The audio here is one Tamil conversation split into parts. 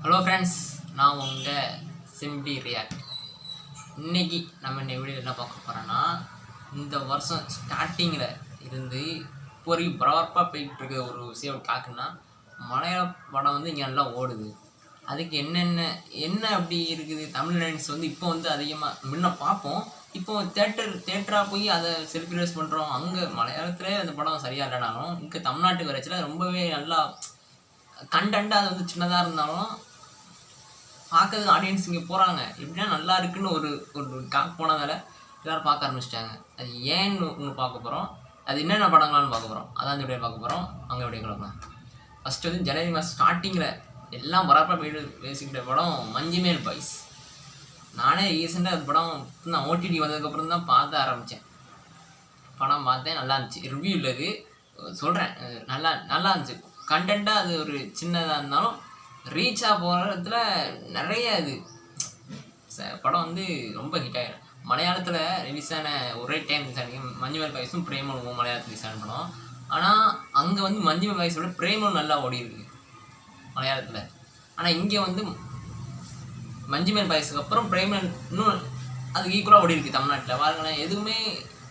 ஹலோ ஃப்ரெண்ட்ஸ், நான் உங்கள் சிம்பி ரியாக்ட். இன்றைக்கி நம்ம இந்த வீடியோ என்ன பார்க்க போகிறோன்னா, இந்த வருஷம் ஸ்டார்டிங்கில் இருந்து இப்போ வரைக்கும் பரபரப்பாக போய்கிட்டு ஒரு விஷயம் காக்குன்னா, மலையாள படம் வந்து இங்கே நல்லா ஓடுது. அதுக்கு என்ன அப்படி இருக்குது? தமிழ் நடிகர்ஸ் வந்து இப்போ வந்து அதிகமாக முன்ன பார்ப்போம். இப்போ தேட்டராக போய் அதை செலிப்ரேட் பண்ணுறோம். அங்கே மலையாளத்திலே அந்த படம் சரியாக இல்லைனாலும் இங்கே தமிழ்நாட்டுக்கு வரைச்சில் ரொம்பவே நல்லா கண்டென்ட்டாக அது வந்து சின்னதாக இருந்தாலும் பார்க்கறது ஆடியன்ஸ் இங்கே போகிறாங்க. எப்படின்னா நல்லா இருக்குன்னு ஒரு டாக் போனதால் எல்லோரும் பார்க்க ஆரம்பிச்சிட்டாங்க. அது ஏன்னு ஒன்று பார்க்க போகிறோம். அது என்னென்ன படங்களான்னு பார்க்க போகிறோம். அதான் இந்த வீடியோ பார்க்க போகிறோம். அங்கே வீடியோ கிளம்பலாம். ஃபஸ்ட்டு வந்து ஜனவரி மாதம் ஸ்டார்டிங்கில் எல்லாம் பரப்பா பேசிக்கிட்ட படம் மஞ்சுமேல் பாய்ஸ். நானே ரீசெண்டாக அது படம் நான் ஓடிடி வந்ததுக்கப்புறம் தான் பார்த்து ஆரம்பித்தேன். படம் பார்த்தேன், நல்லா இருந்துச்சு. ரிவ்யூ இல்லது சொல்கிறேன், நல்லா இருந்துச்சு. கண்டென்ட்டாக அது ஒரு சின்னதாக இருந்தாலும் ரீச்சாக போகிறதுல நிறைய இது படம் வந்து ரொம்ப ஹிட் ஆகிடும். மலையாளத்தில் ரிலீஸ் ஆன ஒரே டைம் ரிலீஸ் ஆனது மஞ்சுமேல் பாய்ஸும் பிரேமலும் மலையாளத்தில் ரிலீஸ் ஆன படம். ஆனால் அங்கே வந்து மஞ்சுமேல் பாய்ஸோட பிரேமலும் நல்லா ஓடி இருக்கு மலையாளத்தில். ஆனால் இங்கே வந்து மஞ்சுமேல் பாய்ஸுக்கு அப்புறம் பிரேமன் இன்னும் அதுக்கு ஈக்குவலாக ஓடி இருக்குது தமிழ்நாட்டில். பாருங்களேன், எதுவுமே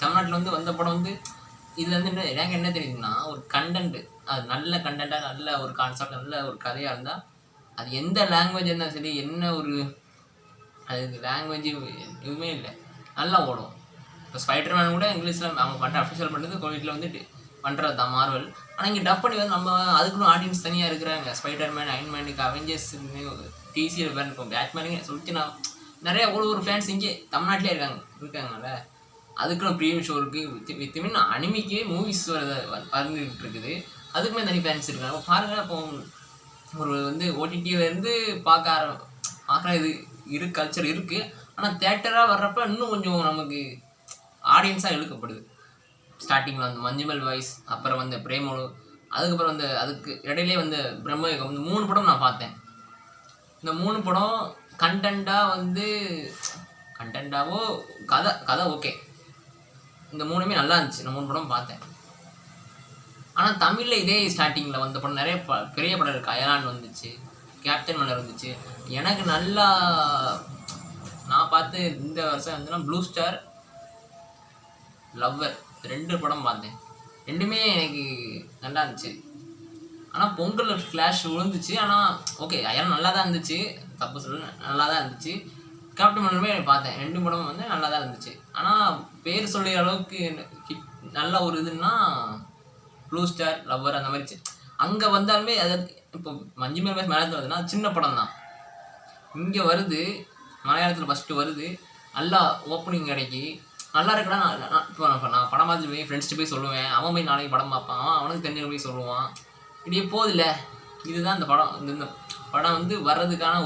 தமிழ்நாட்டில் வந்து வந்த படம் வந்து இதில் வந்து எனக்கு என்ன தெரியுதுன்னா, ஒரு கண்டென்ட்டு, அது நல்ல கண்டென்ட்டாக, நல்ல ஒரு கான்செப்ட், நல்ல ஒரு கதையாக இருந்தால் அது எந்த லாங்குவேஜ் இருந்தால் சரி, என்ன ஒரு அதுக்கு லாங்குவேஜ் எதுவுமே இல்லை, நல்லா ஓடும். இப்போ ஸ்பைடர்மேன் கூட இங்கிலீஷில் அவங்க பண்ணுற அஃபிஷியல் பண்ணுறது கோவிட்டில் வந்துட்டு பண்ணுறது தான் மார்வல். ஆனால் இங்கே டப் பண்ணி வந்து நம்ம அதுக்குன்னு ஆடியன்ஸ் தனியாக இருக்கிறாங்க. ஸ்பைடர்மேன், அயன்மேனுக்கு, அவெஞ்சர்ஸ், டிசியில் இருக்கும், பேட்மேனுக்கு சொல்லிட்டு நான் நிறையா ஒரு ஃபேன்ஸ் இங்கே தமிழ்நாட்டிலே இருக்காங்கல்ல. அதுக்குன்னு ப்ரீமியம் ஷோ இருக்குது. வித்திமின் அனிமிக்கு மூவிஸ் வந்துட்டு இருக்குது. அதுக்குமே தனி ஃபேன்ஸ் இருக்காங்க. பாருங்கள், இப்போ ஒரு வந்து ஓடிடியிலேருந்து பார்க்குற இது கல்ச்சர் இருக்குது. ஆனால் தேட்டராக வர்றப்ப இன்னும் கொஞ்சம் நமக்கு ஆடியன்ஸாக இழுக்கப்படுது. ஸ்டார்டிங்கில் வந்து மஞ்சுமேல் பாய்ஸ், அப்புறம் வந்து பிரேமலு, அதுக்கப்புறம் வந்து அதுக்கு இடையிலே வந்து பிரம்மயுகம், இந்த 3 படம் நான் பார்த்தேன். இந்த 3 படம் கண்டென்ட்டாவோ கதை ஓகே, இந்த 3மே நல்லா இருந்துச்சு. இந்த 3 படம் பார்த்தேன். ஆனால் தமிழில் இதே ஸ்டார்டிங்கில் வந்த படம் நிறைய பெரிய படம் இருக்குது. அயலான் வந்துச்சு, கேப்டன் மன்னர் வந்துச்சு. எனக்கு நல்லா நான் பார்த்து இந்த வருஷம் வந்துன்னா ப்ளூ ஸ்டார், லவ்வர் 2 படம் பார்த்தேன். 2மே எனக்கு நல்லா இருந்துச்சு. ஆனால் பொங்கல் ஃப்ளாஷ் விழுந்துச்சு. ஆனால் ஓகே, அயலான் நல்லா தான் இருந்துச்சு, தப்பு சொல்ல, நல்லா தான் இருந்துச்சு. கேப்டன் மன்னருமே பார்த்தேன். 2 படமும் வந்து நல்லா தான் இருந்துச்சு. ஆனால் பேர் சொல்கிற அளவுக்கு நல்ல ஒரு இதுன்னா ப்ளூ ஸ்டார், லவ்வர் அந்த மாதிரி அங்கே வந்தாலுமே அது இப்போ மஞ்சுமேல் பாய்ஸ் மலையாளத்தில் வருதுன்னா சின்ன படம் தான். இங்கே வருது, மலையாளத்தில் ஃபஸ்ட்டு வருது, நல்லா ஓப்பனிங் கிடைக்கி நல்லா இருக்குன்னா. இப்போ நான் படம் பார்த்துட்டு போய் ஃப்ரெண்ட்ஸ்ட்டு போய் சொல்லுவேன். அவன் போய் நாளைக்கு படம் பார்ப்பான், அவனுக்கு தெரிஞ்ச போய் சொல்லுவான். இப்படியே போதில்லை. இதுதான் இந்த படம். இந்த படம் வந்து வர்றதுக்கான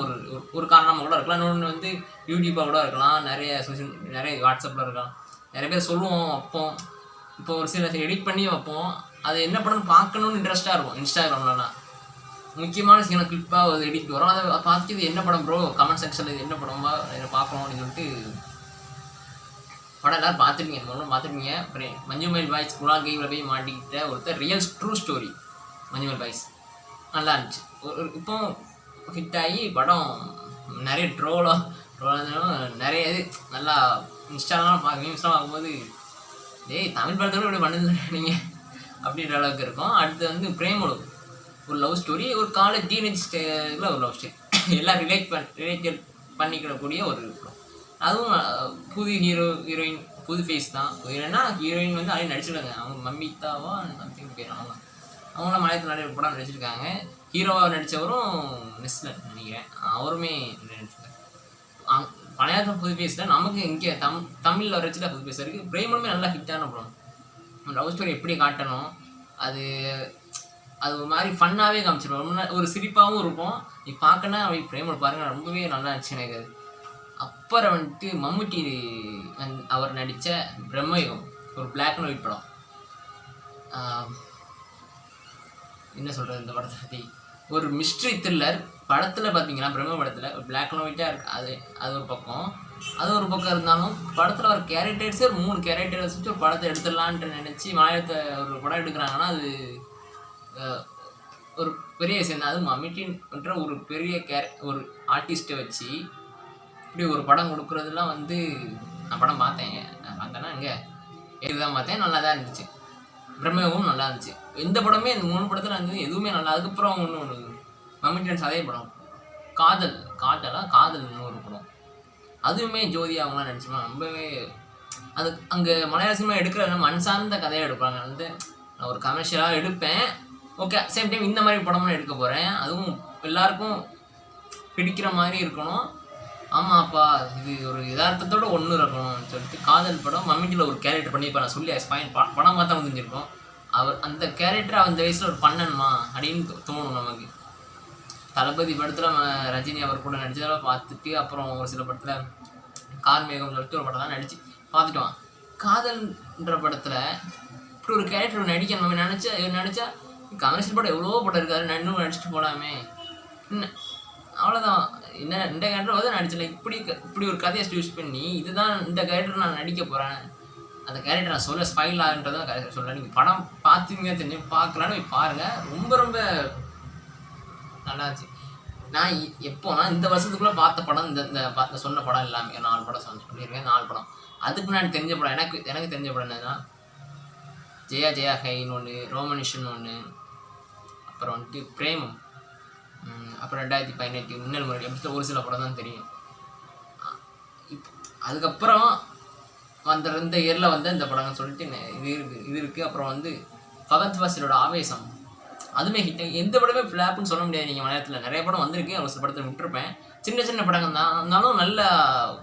ஒரு காரணமாக கூட இருக்கலாம். இன்னொன்று வந்து யூடியூப்பாக கூட இருக்கலாம், நிறைய வாட்ஸ்அப்பில் இருக்கலாம். நிறைய பேர் சொல்லுவோம், வைப்போம். இப்போ ஒரு சில எடிட் பண்ணி வைப்போம். அது என்ன படம்னு பார்க்கணுன்னு இன்ட்ரெஸ்ட்டாக இருக்கும். இன்ஸ்டாகிராம்லலாம் முக்கியமான சில கிளிப்பாக ஒரு எடிட் வரும். அதை பார்த்துட்டு இது என்ன படம் ப்ரோ, கமெண்ட் செக்ஷனில் இது என்ன படமா இதை பார்க்கணும் அப்படின்னு சொல்லிட்டு படம் எல்லோரும் பார்த்துருப்பீங்க. அப்புறம் மஞ்சுமேல் பாய்ஸ் குலால் கையில் போய் மாட்டிக்கிட்ட ஒருத்தர் real true story. Manjummel boys நல்லா இருந்துச்சு. இப்போ ஹிட் ஆகி படம் நிறைய ட்ரோலாக நிறைய இது நல்லா இன்ஸ்டாலாம் பார்க்கும்போது தமிழ் படத்தோடு இப்படி பண்ணுது நீங்கள் அப்படின்ற அளவுக்கு இருக்கும். அடுத்து வந்து பிரேமலு, ஒரு லவ் ஸ்டோரி, ஒரு காலேஜ் டீனேஜ் ஸ்டேஜில் ஒரு லவ் ஸ்டோரி, எல்லாம் ரிலேட் பண்ணிக்கிடக்கூடிய ஒரு படம். அதுவும் புது ஹீரோயின், புது ஃபேஸ் தான். ஹீரோயின்னா ஹீரோயின் வந்து அதே நடிச்சிருக்காங்க. அவங்க மம்மிதாவா சம்திங் பேர், அவங்களாம் மலையாளத்தில் நிறைய படம் நடிச்சிருக்காங்க. ஹீரோவாக நடித்தவரும் நெஸ்லன் நினைக்கிறேன், அவருமே நடிச்சிருக்காங்க. மலையாளத்தில் புது ஃபேஸில் நமக்கு இங்கே தமிழில் வரைச்சில் புது ஃபேஸ் இருக்குது. பிரேமலுமே நல்லா ஹிட்டான படம். லவ் ஸ்டோரி எப்படி காட்டணும், அது ஒரு மாதிரி ஃபன்னாகவே காமிச்சிருப்போம். ஒரு சிரிப்பாகவும் இருக்கும். நீ பார்க்கணும் அப்படி பிரேமலு பாருங்கள், ரொம்பவே நல்லா இருந்துச்சு எனக்கு. அப்புறம் வந்துட்டு மம்முட்டி அவர் நடித்த பிரம்மயுகம், ஒரு பிளாக் அண்ட் ஒயிட் படம். என்ன சொல்கிறது இந்த படத்தை பற்றி, ஒரு மிஸ்ட்ரி த்ரில்லர் படத்தில் பார்த்தீங்கன்னா, பிரம்ம படத்தில் ஒரு பிளாக் அண்ட் ஒயிட்டாக இருக்குது. அது ஒரு பக்கம் இருந்தாலும் படத்தில் ஒரு கேரக்டர்ஸே ஒரு 3 கேரக்டர்ஸ் வச்சு ஒரு படத்தை எடுத்துடலான்ட்டு நினச்சி மலையாளத்தை ஒரு படம் எடுக்கிறாங்கன்னா அது ஒரு பெரிய விஷயம் தான். அதுவும் மம்மிட்டின்ற ஒரு பெரிய ஒரு ஆர்டிஸ்ட்டை வச்சு இப்படி ஒரு படம் கொடுக்குறதுலாம் வந்து நான் படம் பார்த்தேங்க. நான் பார்த்தேன்னா இங்கே தான் பார்த்தேன், நல்லா தான் இருந்துச்சு. பிரம்மவும் நல்லா இருந்துச்சு. எந்த படமே இந்த 3 படத்தில் இருந்தது எதுவுமே நல்லா. அதுக்கப்புறம் ஒன்று மம்மிட்டியன்ஸ் அதே படம் காதல்னு ஒரு படம், அதுவுமே ஜோதி அவங்களாம் நினச்சோமா ரொம்பவே அது அங்கே மலையாள சினிமா எடுக்கிற மண் சார்ந்த கதையை எடுப்பாங்க. வந்து நான் ஒரு கமர்ஷியலாக எடுப்பேன், ஓகே சேம் டைம் இந்த மாதிரி படமும் எடுக்க போகிறேன், அதுவும் எல்லாருக்கும் பிடிக்கிற மாதிரி இருக்கணும். ஆமாப்பா இது ஒரு யதார்த்தத்தோட ஒன்று இருக்கணும்னு சொல்லிட்டு காதல் படம் மம்மிட்டியில் ஒரு கேரக்டர் பண்ணியிருப்பா. நான் சொல்லி படம் பார்த்தா தெரிஞ்சிருக்கோம். அவர் அந்த கேரக்டரை அந்த வயசில் ஒரு பண்ணணுமா அப்படின்னு தோணும் நமக்கு. தளபதி படத்தில் நம்ம ரஜினி அவர் கூட நடிச்சதெல்லாம் பார்த்துட்டு அப்புறம் ஒரு சில படத்தில் கார்மேகம் சொல்லிட்டு ஒரு படம்லாம் நடிச்சு பார்த்துட்டுவான். காதல்ன்ற படத்தில் இப்படி ஒரு கேரக்டர் நடிக்கணும் நம்ம நினச்சா கமர்ஷியல் படம் எவ்வளோ படம் இருக்காரு, இன்னும் நடிச்சுட்டு போகலாமே. அவ்வளோதான், என்ன இந்த கேரக்டர் வந்து நடிச்சல இப்படி ஒரு கதையை யூஸ் பண்ணி இதுதான் இந்த கேரக்டர் நான் நடிக்க போகிறேன், அந்த கேரக்டர் நான் சொல்ல ஸ்பைல் ஆகுன்றதான் கேரக்டர் சொல்கிறேன். நீங்கள் படம் பார்த்துங்க தெரிஞ்சு பார்க்கலான்னு போய் பாருங்கள், ரொம்ப ரொம்ப நல்லாச்சு. நான் எப்போனா இந்த வருஷத்துக்குள்ளே பார்த்த படம் இந்த சொன்ன படம் எல்லாமே 4 படம் சொல்லியிருக்கேன். 4 படம் அதுக்கு முன்னாடி தெரிஞ்ச படம் எனக்கு தெரிஞ்ச படம் என்னன்னா ஜெயா ஹைன்னு ஒன்று, ரோமனிஷன் ஒன்று, அப்புறம் வந்துட்டு பிரேமம், அப்புறம் 2018 மின்னல் முன்னாடி அப்படி ஒரு சில படம் தான் தெரியும். அதுக்கப்புறம் இந்த இயரில் வந்து இந்த படம்னு சொல்லிட்டு இது இருக்குது. அப்புறம் வந்து ஃபகத் ஃபாசிலோட ஆவேசம், அதுவுமே ஹிட். எந்த படமே ஃப்ளாப்னு சொல்ல முடியாது. நீங்கள் மலையாளத்தில் நிறைய படம் வந்திருக்கு, ஒரு சில படத்தை விட்டுருப்பேன். சின்ன படங்கள் தான் இருந்தாலும் நல்லா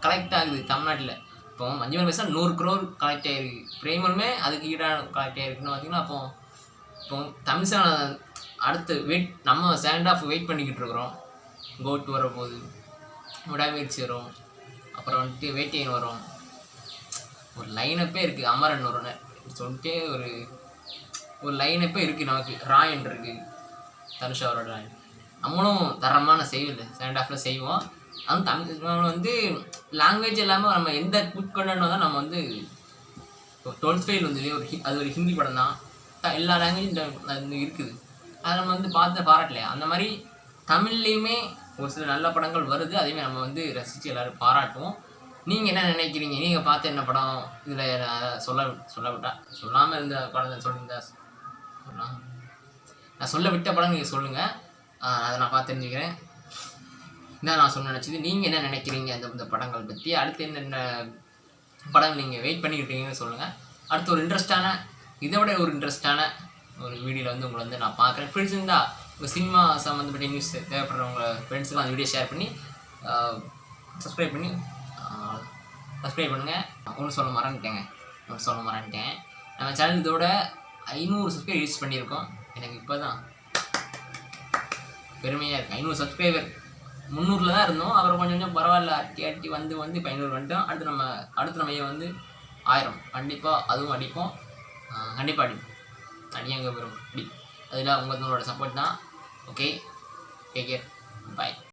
கலெக்ட் ஆகுது தமிழ்நாட்டில். இப்போ மஞ்சள் பைசா 100 crore கலெக்ட் ஆகிருக்கு. பிரேமலுமே அதுக்கு ஈடாக கலெக்ட் ஆகிருக்குன்னு பார்த்தீங்கன்னா இப்போ தமிழ் சேனல் அடுத்து நம்ம செகண்ட் ஹாஃப் வெயிட் பண்ணிக்கிட்டு இருக்கிறோம். கோட் வரப்போகுது, விடாமுயற்சி வரும், அப்புறம் வந்துட்டு வேட்டையன் வரும், ஒரு லைனப்பே இருக்குது, அமரன் வரும்னு சொல்லிட்டு ஒரு லைனப்பே இருக்குது நமக்கு. ராயன் இருக்குது, தனுஷ் அவரோட ராயன். நம்மளும் தரமான செய்வது செகண்ட் ஹாஃபில் செய்வோம். அதுவும் தமிழ் வந்து லாங்குவேஜ் இல்லாமல் நம்ம எந்த குட் கண்டென்ட் தான் நம்ம வந்து 12th ஃபெயில் வந்து அது ஒரு ஹிந்தி படம் தான், எல்லா லாங்குவேஜும் இருக்குது, அதை நம்ம வந்து பார்த்து பாராட்டலையா. அந்த மாதிரி தமிழ்லேயுமே ஒரு சில நல்ல படங்கள் வருது, அதேமாதிரி நம்ம வந்து ரசித்து எல்லோரும் பாராட்டுவோம். நீங்கள் என்ன நினைக்கிறீங்க? நீங்கள் பார்த்து என்ன படம் இதில் சொல்லாமல் இருந்த படம் சொல்லியிருந்தா நான் சொல்ல விட்ட படம் நீங்கள் சொல்லுங்கள், அதை நான் பார்த்து தெரிஞ்சுக்கிறேன். இதான் நான் சொல்ல நினச்சது. நீங்கள் என்ன நினைக்கிறீங்க இந்த படங்கள் பற்றி? அடுத்து என்னென்ன படம் நீங்கள் வெயிட் பண்ணிக்கிட்டீங்கன்னு சொல்லுங்கள். அடுத்து ஒரு இதை விட ஒரு இன்ட்ரெஸ்டான ஒரு வீடியோவில் வந்து உங்களை வந்து நான் பார்க்குறேன். பிடிச்சிருந்தா உங்கள் சினிமா சம்மந்தப்பட்ட நியூஸ் தேவைப்படுறவங்க ஃப்ரெண்ட்ஸுக்கும் அந்த வீடியோ ஷேர் பண்ணி சப்ஸ்கிரைப் பண்ணுங்கள். ஒன்று சொல்ல மறந்துட்டேன். நம்ம சேனல் இதோட 500 சப்ஸ்கிரைபர் ரீச் பண்ணியிருக்கோம். எனக்கு இப்போ தான் பெருமையாக இருக்குது. 500 சப்ஸ்கிரைபர் 300 தான் இருந்தோம், அப்புறம் கொஞ்சம் பரவாயில்ல அட்டி வந்து இப்போ 500 வந்துட்டோம். அடுத்து நம்ம வந்து 1000 கண்டிப்பாக அதுவும் அடிப்போம். கண்டிப்பாக அடியாங்க வரும் அதில் உங்களோட சப்போர்ட் தான். ஓகே, டேக் கேர், பாய்.